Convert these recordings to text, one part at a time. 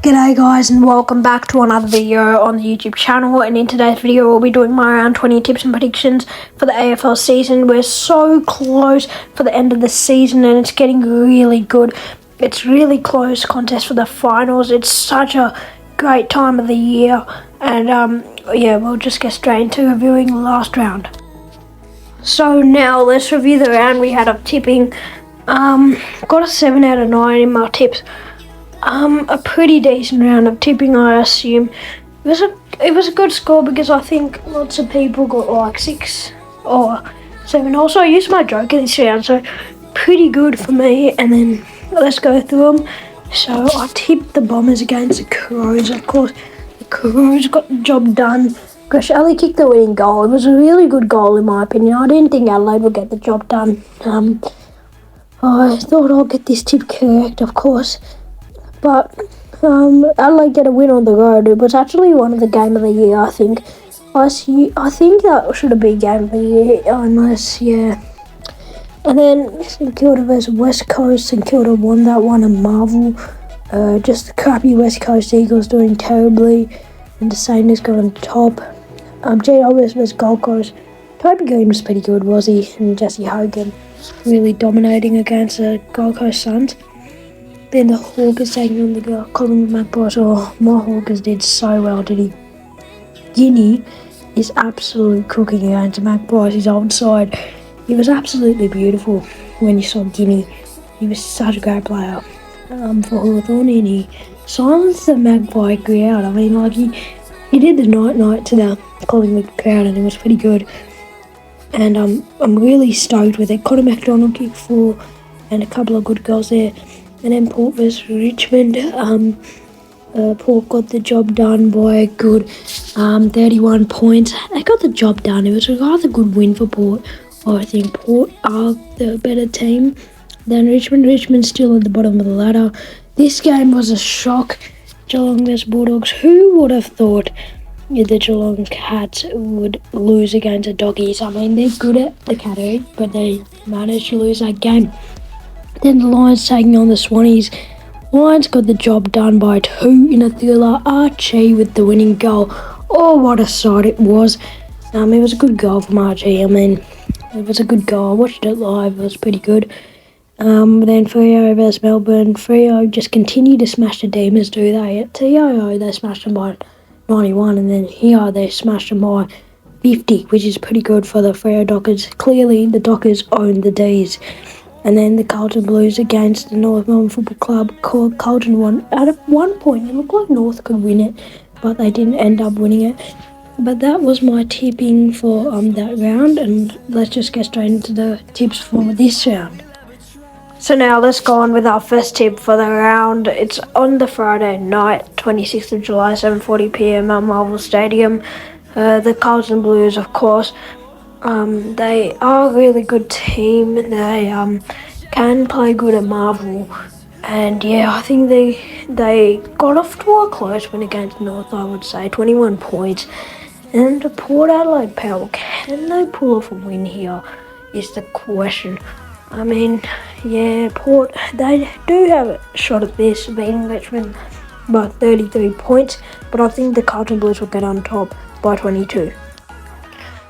G'day guys and welcome back to another video on the YouTube channel, and in today's video we'll be doing my round 20 tips and predictions for the AFL season. We're so close for the end of the season and it's getting really good. It's really close contest for the finals. It's such a great time of the year, and we'll just get straight into reviewing the last round. So now let's review the round we had of tipping. Got a 7 out of 9 in my tips. A pretty decent round of tipping, I assume. It was a good score because I think lots of people got like 6 or 7. Also, I used my joker this round, so pretty good for me. And then let's go through them. So I tipped the Bombers against the Crows. Of course, the Crows got the job done. Gresh Ali kicked the winning goal. It was a really good goal in my opinion. I didn't think Adelaide would get the job done. I thought I'll get this tip correct, of course. But Adelaide get a win on the road. It was actually one of the game of the year, I think. I think that should have been game of the year, unless, yeah. And then St Kilda versus West Coast. St Kilda won that one and Marvel. Just the crappy West Coast Eagles doing terribly, and the Saints got on top. GWS versus Gold Coast. Toby Green was pretty good, was he? And Jesse Hogan really dominating against the Gold Coast Suns. Then the Hawkers taking on the Collingwood Magpies. Oh, my Hawkers did so well, did he? Guinea is absolute cooking against the Magpies, his old side. He was absolutely beautiful when you saw Guinea. He was such a great player for Hawthorn, and he silenced the Magpie crowd. I mean, like he did the night to the Collingwood crowd, and it was pretty good. And I'm really stoked with it. Connor McDonald kicked 4 and a couple of good goals there. And then Port versus Richmond. Port got the job done by a good 31 points. They got the job done. It was a rather good win for Port. I think Port are the better team than Richmond. Richmond's still at the bottom of the ladder. This game was a shock. Geelong versus Bulldogs. Who would have thought the Geelong Cats would lose against the Doggies? I mean, they're good at the category, but they managed to lose that game. Then the Lions taking on the Swannies. Lions got the job done by 2 in a thriller. Archie with the winning goal. Oh, what a sight it was. It was a good goal from Archie. I mean, it was a good goal. I watched it live. It was pretty good. Then Freo versus Melbourne. Freo just continued to smash the Demons, do they? At TIO, they smashed them by 91. And then here, they smashed them by 50, which is pretty good for the Freo Dockers. Clearly, the Dockers own the Ds. And then the Carlton Blues against the North Melbourne Football Club. Carlton won. At one point, it looked like North could win it, but they didn't end up winning it. But that was my tipping for that round, and let's just get straight into the tips for this round. So now let's go on with our first tip for the round. It's on the Friday night, 26th of July, 7:40 p.m. at Marvel Stadium. The Carlton Blues, of course. They are a really good team. They can play good at Marvel, and yeah, I think they got off to a close win against North. I would say 21 points. And the Port Adelaide Power, can they pull off a win here? Is the question. I mean, yeah, Port, they do have a shot at this, beating Richmond by 33 points, but I think the Carlton Blues will get on top by 22.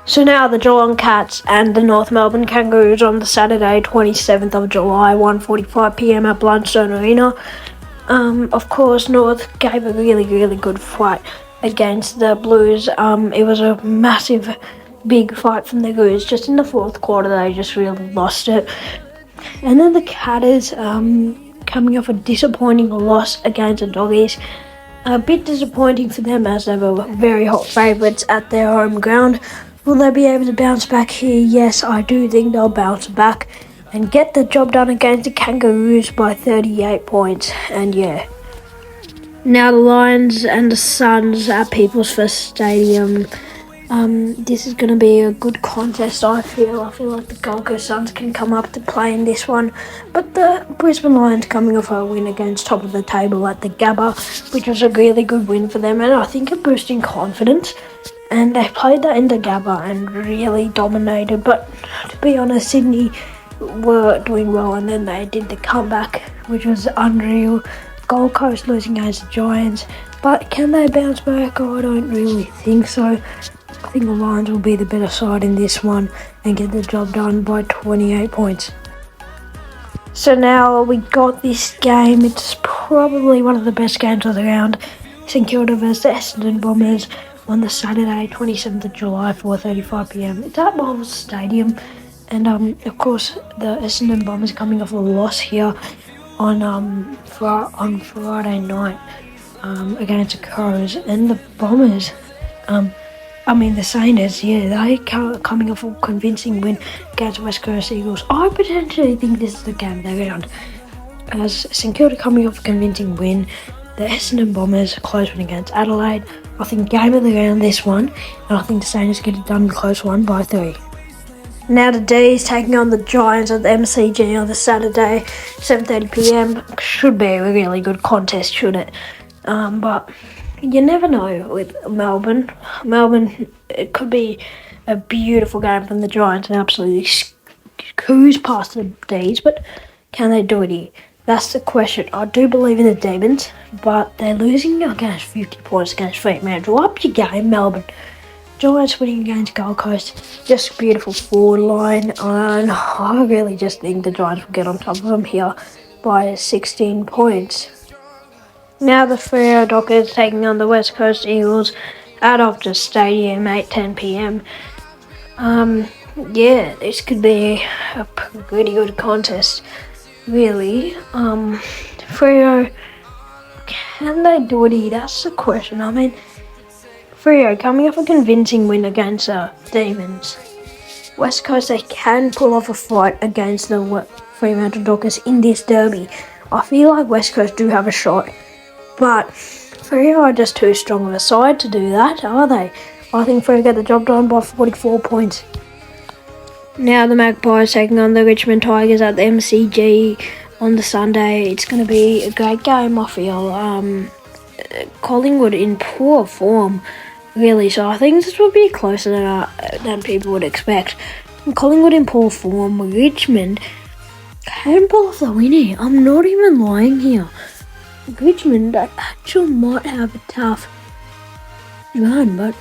So now the Geelong Cats and the North Melbourne Kangaroos on the Saturday, 27th of July, 1:45 p.m. at Blundstone Arena. Of course, North gave a really, really good fight against the Blues. It was a massive, big fight from the Blues. Just in the fourth quarter, they just really lost it. And then the Catters, coming off a disappointing loss against the Doggies. A bit disappointing for them as they were very hot favourites at their home ground. Will they be able to bounce back here? Yes, I do think they'll bounce back and get the job done against the Kangaroos by 38 points. And yeah. Now the Lions and the Suns at People's First Stadium. This is going to be a good contest, I feel. I feel like the Gold Coast Suns can come up to play in this one. But the Brisbane Lions coming off a win against top of the table at the Gabba, which was a really good win for them. And I think it boosting confidence. And they played that in the Gabba and really dominated. But to be honest, Sydney were doing well, and then they did the comeback, which was unreal. Gold Coast losing against the Giants, but can they bounce back? Oh, I don't really think so. I think the Lions will be the better side in this one and get the job done by 28 points. So now we got this game. It's probably one of the best games of the round. St Kilda versus the Essendon Bombers on the Saturday, 27th of July, 4:35pm. It's at Marvel Stadium. And of course, the Essendon Bombers coming off a loss here on Friday night against the Crows. And the Bombers, the Saints, they coming off a convincing win against West Coast Eagles. I potentially think this is the game of the round. As St Kilda coming off a convincing win, the Essendon Bombers close win against Adelaide. I think game of the round this one, and I think the Saints get it done close one by 3. Now the D's taking on the Giants at the MCG on the Saturday, 7:30pm. Should be a really good contest, should it? But you never know with Melbourne. It could be a beautiful game from the Giants and absolutely cruise past the D's, but can they do it here? That's the question. I do believe in the Demons, but they're losing against 50 points against Fremantle. Up your game, Melbourne. Giants winning against Gold Coast. Just beautiful forward line, and I really just think the Giants will get on top of them here by 16 points. Now the Freo Dockers taking on the West Coast Eagles at Optus Stadium, 8:10pm. This could be a pretty good contest, really. Freo, can they do it here? That's the question. Freo coming off a convincing win against the Demons. West Coast, they can pull off a fight against the Fremantle Dockers in this derby. I feel like West Coast do have a shot, but Freo are just too strong of a side to do that, are they? I think Freo get the job done by 44 points. Now the Magpies taking on the Richmond Tigers at the MCG on the Sunday. It's going to be a great game, I feel. Collingwood in poor form, really, so I think this will be closer than people would expect. Collingwood in poor form, Richmond can pull off the win here. I'm not even lying here. Richmond actually might have a tough run, but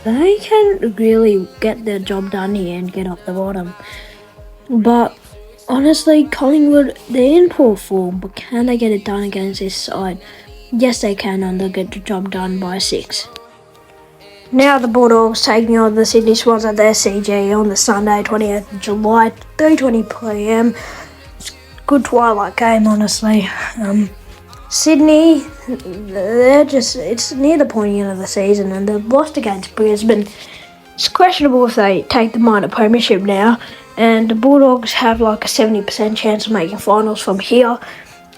they can really get their job done here and get off the bottom. But honestly, Collingwood, they're in poor form, but can they get it done against this side? Yes, they can, and they'll get the job done by 6. Now the Bulldogs taking on the Sydney Swans at the SCG on the Sunday, 28th of July, 3:20pm. It's a good twilight game, honestly. Sydney, it's near the pointy end of the season, and they've lost against Brisbane. It's questionable if they take the minor premiership now, and the Bulldogs have like a 70% chance of making finals from here.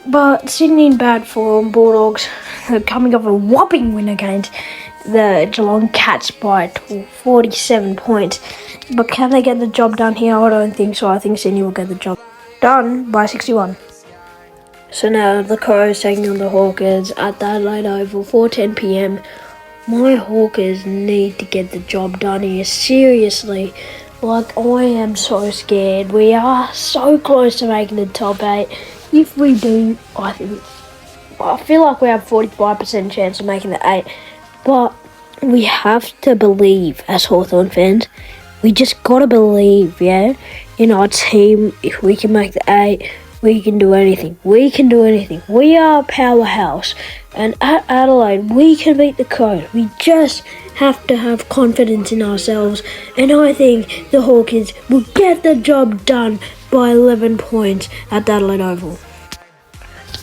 But Sydney in bad form, Bulldogs are coming off a whopping win against the Geelong Cats by 47 points. But can they get the job done here? I don't think so. I think Sydney will get the job done by 61. So now the Crows taking on the Hawkers at the Adelaide Oval, 4:10pm. My Hawkers need to get the job done here, seriously. Like, I am so scared. We are so close to making the top 8. If we do, I feel like we have 45% chance of making the 8. But we have to believe as Hawthorn fans. We just got to believe, in our team. If we can make the 8, we can do anything. We can do anything. We are a powerhouse. And at Adelaide, we can beat the Crows. We just have to have confidence in ourselves. And I think the Hawkers will get the job done by 11 points at the Adelaide Oval.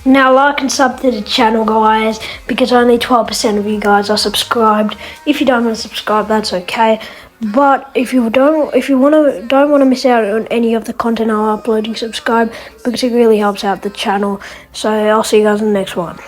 Now like and sub to the channel, guys, because only 12% of you guys are subscribed. If you don't want to subscribe, that's okay. But if you don't want to miss out on any of the content I'm uploading, subscribe, because it really helps out the channel. So I'll see you guys in the next one.